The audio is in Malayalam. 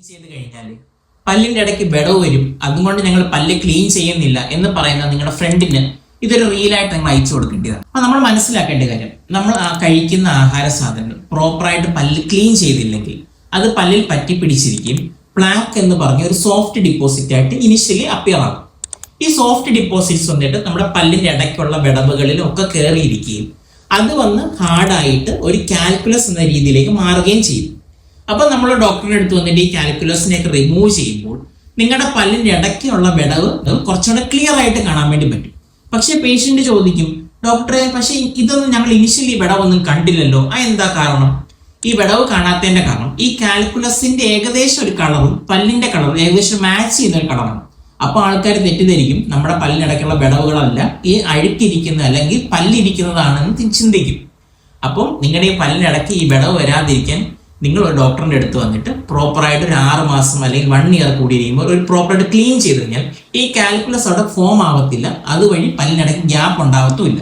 ചെയ്ത് കഴിഞ്ഞാൽ പല്ലിന്റെ ഇടയ്ക്ക് വിടവ് വരും, അതുകൊണ്ട് ഞങ്ങൾ പല്ല് ക്ലീൻ ചെയ്യുന്നില്ല എന്ന് പറയുന്ന നിങ്ങളുടെ ഫ്രണ്ടിന് ഇതൊരു റീലായിട്ട് നിങ്ങൾ അയച്ചു കൊടുക്കേണ്ടതാണ്. അപ്പൊ നമ്മൾ മനസ്സിലാക്കേണ്ട കാര്യം, നമ്മൾ കഴിക്കുന്ന ആഹാര സാധനങ്ങൾ പ്രോപ്പറായിട്ട് പല്ല് ക്ലീൻ ചെയ്തില്ലെങ്കിൽ അത് പല്ലിൽ പറ്റി പിടിച്ചിരിക്കും. പ്ലാക്ക് എന്ന് പറഞ്ഞ ഒരു സോഫ്റ്റ് ഡിപ്പോസിറ്റ് ആയിട്ട് ഇനിഷ്യലി അപ്പിയർ ആകും. ഈ സോഫ്റ്റ് ഡിപ്പോസിറ്റ്സ് വന്നിട്ട് നമ്മുടെ പല്ലിന്റെ ഇടയ്ക്കുള്ള വിടവുകളിലും ഒക്കെ കയറിയിരിക്കുകയും അത് വന്ന് ഹാർഡായിട്ട് ഒരു കാൽക്കുലസ് എന്ന രീതിയിലേക്ക് മാറുകയും ചെയ്യും. അപ്പൊ നമ്മൾ ഡോക്ടറുടെ അടുത്ത് വന്നിട്ട് ഈ കാൽക്കുലസിനെയൊക്കെ റിമൂവ് ചെയ്യുമ്പോൾ നിങ്ങളുടെ പല്ലിന്റെ ഇടയ്ക്കുള്ള വിടവ് കുറച്ചുകൂടെ ക്ലിയർ ആയിട്ട് കാണാൻ വേണ്ടി പറ്റും. പക്ഷെ പേഷ്യന്റ് ചോദിക്കും, ഡോക്ടറെ പക്ഷെ ഇതൊന്നും ഞങ്ങൾ ഇനിഷ്യലി വിടവൊന്നും കണ്ടില്ലല്ലോ, എന്താ കാരണം? ഈ വിടവ് കാണാത്തതിന്റെ കാരണം ഈ കാൽക്കുലസിന്റെ ഏകദേശം ഒരു കളറും പല്ലിന്റെ കളറും ഏകദേശം മാച്ച് ചെയ്യുന്ന ഒരു കളറാണ്. അപ്പൊ ആൾക്കാർ തെറ്റിദ്ധരിക്കും നമ്മുടെ പല്ലിനിടയ്ക്കുള്ള വിടവുകളല്ല ഈ അഴുക്കിരിക്കുന്ന അല്ലെങ്കിൽ പല്ലിരിക്കുന്നതാണെന്ന് ചിന്തിക്കും. അപ്പം നിങ്ങളുടെ ഈ പല്ലിനിടയ്ക്ക് ഈ വിടവ് വരാതിരിക്കാൻ നിങ്ങൾ ഒരു ഡോക്ടറിന്റെ അടുത്ത് വന്നിട്ട് പ്രോപ്പറായിട്ട് ഒരു 6 മാസം അല്ലെങ്കിൽ 1 ഇയർ കൂടി ഇരിക്കുമ്പോൾ ഒരു പ്രോപ്പറായിട്ട് ക്ലീൻ ചെയ്ത് കഴിഞ്ഞാൽ ഈ കാൽക്കുലസ് അവിടെ ഫോം ആവത്തില്ല, അതുവഴി പല്ലിനിടയ്ക്ക് ഗ്യാപ്പ് ഉണ്ടാവത്തുമില്ല.